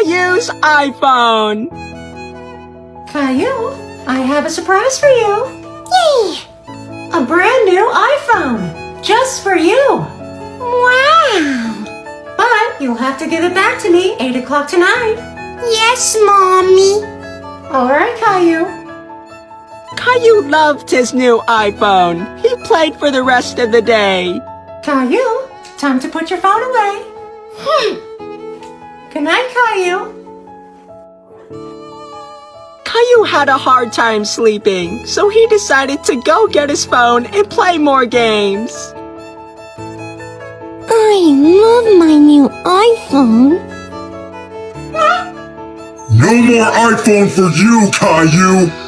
Caillou's iPhone. Caillou, I have a surprise for you. Yay! A brand new iPhone, just for you. Wow! But you'll have to give it back to me 8 o'clock tonight. Yes, Mommy. All right, Caillou. Caillou loved his new iPhone. He played for the rest of the day. Caillou, time to put your phone away. Good night, Caillou. Caillou had a hard time sleeping, so he decided to go get his phone and play more games. I love my new iPhone. No more iPhone for you, Caillou!